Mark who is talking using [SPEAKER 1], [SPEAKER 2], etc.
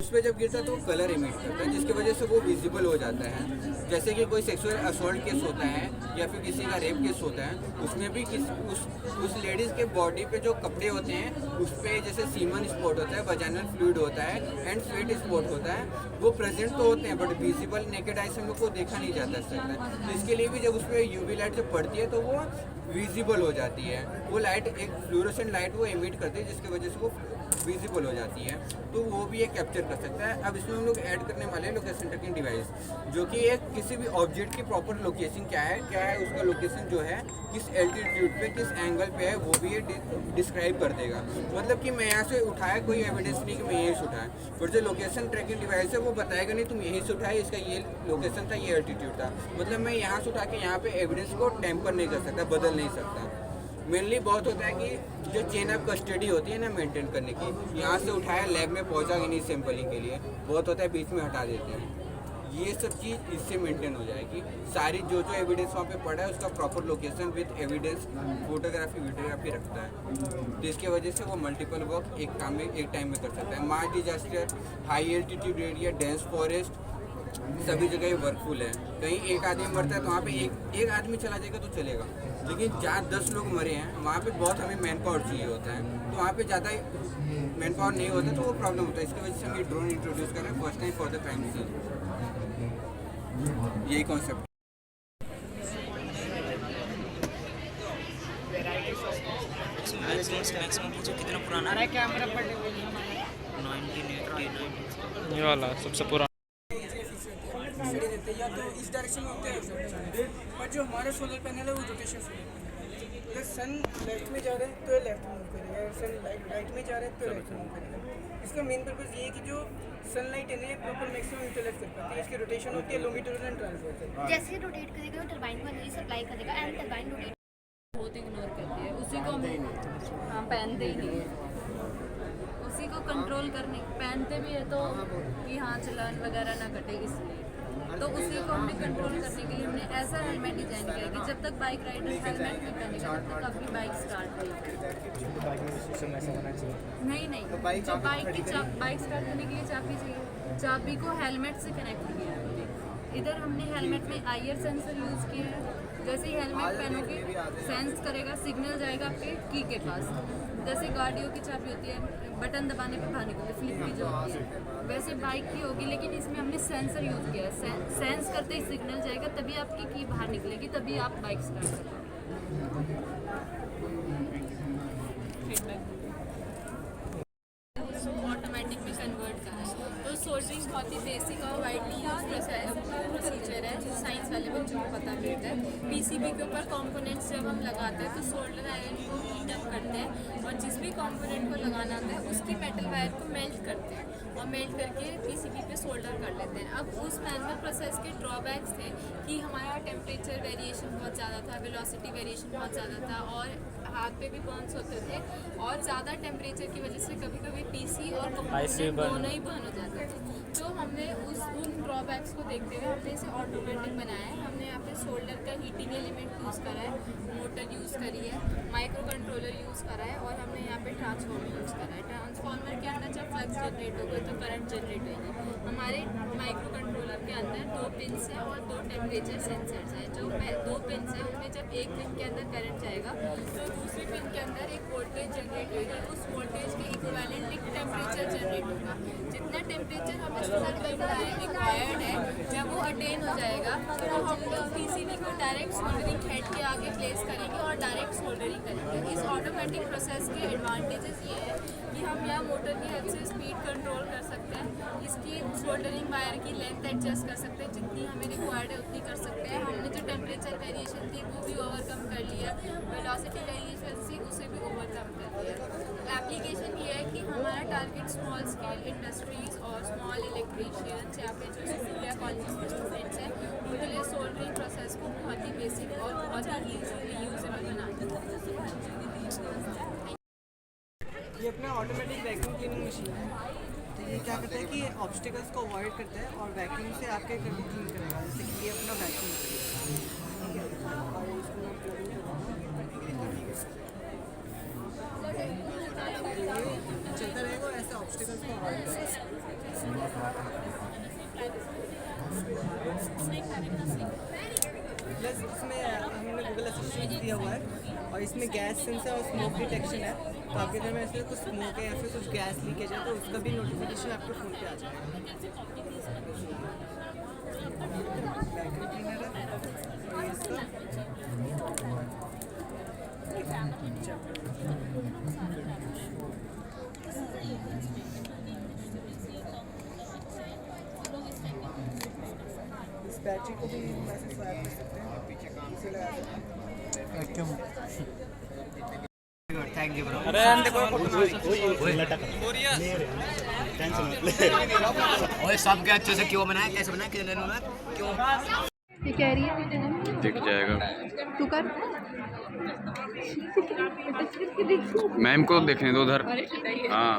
[SPEAKER 1] पर जब गिरता है तो वो कलर इमिट करता है, जिसकी वजह से वो विजिबल हो जाता है। जैसे कि कोई सेक्सुअल असॉल्ट केस होता है या फिर किसी का रेप केस होता है, उसमें भी उस लेडीज़ के बॉडी पे जो कपड़े होते हैं उस पर जैसे सीमन स्पॉट होता है, वजाइनल फ्लूइड होता है एंड स्वेट स्पॉट होता है, वो प्रेजेंट तो होते हैं बट विजिबल नेकेड आई से हम लोग को देखा नहीं जाता सकता। तो इसके लिए भी जब उस पर यूवी लाइट जब पड़ती है तो वो विजिबल हो जाती है। वो लाइट एक फ्लोरोसेंट लाइट वो एमिट करती है, जिसकी वजह से वो विजिबल हो जाती है, तो वो भी एक कैप्चर कर सकता है। अब इसमें हम लोग ऐड करने वाले हैं लोकेशन ट्रैकिंग डिवाइस, जो कि एक किसी भी ऑब्जेक्ट की प्रॉपर लोकेशन क्या है उसका लोकेशन जो है किस एल्टीट्यूड पे किस एंगल पे है वो भी ये डिस्क्राइब कर देगा। मतलब कि मैं यहाँ से उठाया, कोई एविडेंस नहीं कि मैं यहीं से उठाया, पर जो लोकेशन ट्रैकिंग डिवाइस है वो बताएगा नहीं तुम यहीं से उठाए, इसका ये लोकेशन था, ये एल्टीट्यूड था। मतलब मैं यहाँ से उठा के यहाँ पे एविडेंस को टेम्पर नहीं कर सकता, बदल नहीं सकता। मेनली बहुत होता है कि जो चेन ऑफ कस्टडी होती है ना मेंटेन करने की, यहाँ से उठाया लैब में पहुँचा कि नहीं सैम्पलिंग के लिए, बहुत होता है बीच में हटा देते हैं। ये सब चीज़ इससे मेंटेन हो जाएगी। सारी जो एविडेंस वहाँ पे पड़ा है उसका proper location with evidence, photography videography रखता है, जिसकी वजह से वो मल्टीपल वर्क एक टाइम में कर सकता है। Mass disaster, high altitude area, dense forest, सभी जगह ये वर्कफुल है। कहीं एक आदमी मरता है तो वहाँ पे एक आदमी चला जाएगा तो चलेगा, लेकिन जहाँ 10 लोग मरे हैं वहाँ पे बहुत हमें मैन पावर चाहिए होता है, तो वहाँ पे ज़्यादा मैन पावर नहीं होता तो वो प्रॉब्लम होता है। इसकी वजह से हम ये ड्रोन इंट्रोड्यूस कर रहे हैं first time for the crime scene. यही कॉन्सेप्ट।
[SPEAKER 2] मैक्सिमम पूछो कितना पुराना है? कैमरा पर 1989
[SPEAKER 3] ये वाला सबसे पुराना।
[SPEAKER 4] या तो इस डायरेक्शन में होते हैं, पर जो हमारा सोलर पैनल है वो रोटेशन से अगर सन लेफ्ट में जा रहा है तो ये लेफ्ट मूव करेगा, अगर सन राइट में जा रहा है तो राइट मूव करेगा। इसका मेन पर्पज़ ये है कि जो सनलाइट है ना प्रॉपर मैक्सिमम यूटिलाइज कर पाती है, इसकी रोटेशन होती है लॉन्गिट्यूडिनल ट्रांसवर्सल।
[SPEAKER 5] जैसे रोटेट करेगा तो टरबाइन को एनर्जी सप्लाई करेगा एंड टरबाइन रोटेट
[SPEAKER 6] बहुत इग्नोर करती है, उसी को हम पहनते ही नहीं है, उसी को कंट्रोल करने पहनते भी है तो कि हाँ चलान वगैरह ना कटे, इसलिए तो उसी को हमने कंट्रोल करने के लिए हमने ऐसा हेलमेट डिजाइन किया कि जब तक बाइक राइडर हेलमेट नहीं पहनेगा तब तक अपनी बाइक स्टार्ट नहीं नहीं जो बाइक स्टार्ट करने के लिए चाबी चाहिए, चाबी को हेलमेट से कनेक्ट किया है। इधर हमने हेलमेट में आईआर सेंसर यूज़ किया है, जैसे ही हेलमेट पहनोगे सेंस करेगा, सिग्नल जाएगा आपके की के पास। जैसे गाड़ियों की चाबी होती है बटन दबाने पे बाहर निकलती है, फ्लिप की जो होती है, वैसे बाइक की होगी, लेकिन इसमें हमने सेंसर यूज़ किया है। सेंस करते ही सिग्नल जाएगा, तभी आपकी की बाहर निकलेगी, तभी आप बाइक स्टार्ट करोगे। ऑटोमेटिक में कन्वर्ट करा है, तो सोल्डरिंग बहुत ही बेसिक और वाइडली यूज प्रोसीजर है, साइंस वाले बच्चों को पता रहता है। पीसीबी के ऊपर कंपोनेंट्स जब हम लगाते हैं तो सोल्डर आयरन को हीट अप करते हैं और जिस भी कंपोनेंट को लगाना होता है उसकी मेटल वायर को मेल्ट करते हैं और मेल्ट करके पीसीबी पे सोल्डर कर लेते हैं। अब उस मैनुअल प्रोसेस के ड्रॉबैक्स थे कि हमारा टेम्परेचर वेरिएशन बहुत ज़्यादा था, वेलोसिटी वेरिएशन बहुत ज़्यादा था और हाथ पे भी बर्न्स होते थे, और ज़्यादा टेम्परेचर की वजह से कभी कभी पीसी और कंपोनेंट दोनों ही बर्न हो जाते थे। तो हमने उन ड्रॉबैक्स को देखते हुए हमने इसे ऑटोमेटिक बनाया है। हमने यहाँ पे सोल्डर का हीटिंग एलिमेंट यूज़ करा है, मोटर यूज़ करी है, माइक्रो कंट्रोलर यूज़ करा है और हमने यहाँ पे ट्रांसफार्मर यूज़ करा है। ट्रांसफार्मर के अंदर जब फ्लक्स जनरेट होगा तो करंट जनरेट होगी। हमारे माइक्रो कंट्रोलर के अंदर 2 पिन्स हैं और 2 टेम्परेचर सेंसर्स हैं। जो 2 पिन्स हैं उसमें जब एक पिन के अंदर करंट जाएगा तो दूसरी पिन के अंदर एक वोल्टेज जनरेट होगी, उस वोल्टेज के इक्विवेलेंट एक टेम्परेचर जनरेट होगा। जितना टेम्परेचर हमें सेट करना है रिक्वायर्ड है, जब वो अटेन हो जाएगा तो हम लोग पीसीबी को डायरेक्ट सोल्डरिंग हेड के आगे प्लेस करेंगे और डायरेक्ट सोल्डरिंग करेंगे। इस ऑटोमेटिक प्रोसेस के एडवांटेजेस ये है कि हम यहाँ मोटर की हेल्प से स्पीड कंट्रोल कर सकते हैं, इसकी सोल्डरिंग वायर की लेंथ एडजस्ट कर सकते हैं, जितनी हमें रिक्वायर्ड है उतनी कर सकते हैं। हमने जो टेम्परेचर वेरिएशन थी वो भी ओवरकम कर लिया, वेलोसिटी वेरिएशन थी उसे भी ओवरकम कर लिया। एप्लीकेशन ये है कि हमारा टारगेट स्मॉल स्केल इंडस्ट्रीज और स्मॉल इलेक्ट्रीशियंस या फिर जो स्कूल या कॉलेज के स्टूडेंट्स हैं उनके लिए सोल्डरिंग प्रोसेस को बहुत ही बेसिक और बहुत ही ईजीली यूजेबल बना देता है।
[SPEAKER 4] ये अपना ऑटोमेटिक वैक्यूम क्लीनिंग मशीन है, तो ये क्या करता है कि ऑब्स्टिकल्स को अवॉइड करता है और वैक्यूम से आपके घर को क्लीन करेगा। जैसे कि ये अपना वैक्यूम चलता रहेगा और ऐसे ऑब्स्टिकल्स को अवॉइड करेगा। प्लस इसमें हमने गूगल असिस्टेंट दिया हुआ है और इसमें गैस सेंसर और स्मोक डिटेक्शन है, तो आपके घर में ऐसे कुछ स्मोक है या फिर कुछ गैस लीकेज है तो उसका भी नोटिफिकेशन आपके फ़ोन पे आ जाएगा। बैटरी क्लीनर है और ये इसका इस बैटरी को भी मैसेज स्वैप कर सकते हैं, इसे लगा सकते हैं।
[SPEAKER 2] Thank you bro. ओए सब के अच्छे से क्यों बनाए, कैसे बनाए, कितने दिन में क्यों?
[SPEAKER 3] ये कह रही है
[SPEAKER 7] दिख जाएगा।
[SPEAKER 3] तू कर
[SPEAKER 7] मैम को देखने दो उधर। हाँ